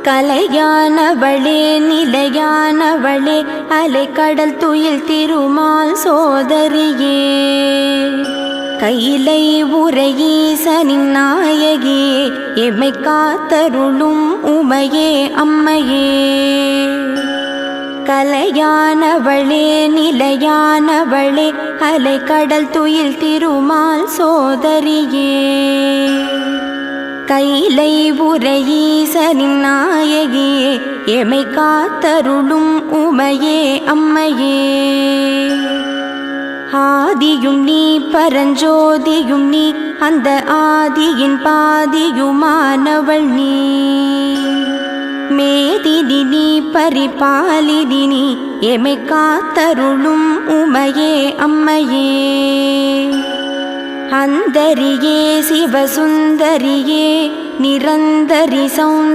கலையானவளே நிலையானவளே அலைக்கடல் துயில் திருமால் சோதரியே கையிலை உரையீசனின் நாயகியே எம்மை காத்தருளும் உமையே அம்மையே கலையானவளே நிலையானவளே அலைக்கடல் துயில் திருமால் சோதரியே கையிலை உரையீசனின் நாயகியே எமை காத்தருளும் உமையே அம்மையே ஆதியும் நீ பரஞ்சோதியும் நீ அந்த ஆதியின் பாதியுமானவள் நீ மேதினி நீ பரிபாலினி நீ எமை காத்தருளும் உமையே அம்மையே அந்தரியே சிவசுந்தரியே நிரந்தரி சௌந்தரியே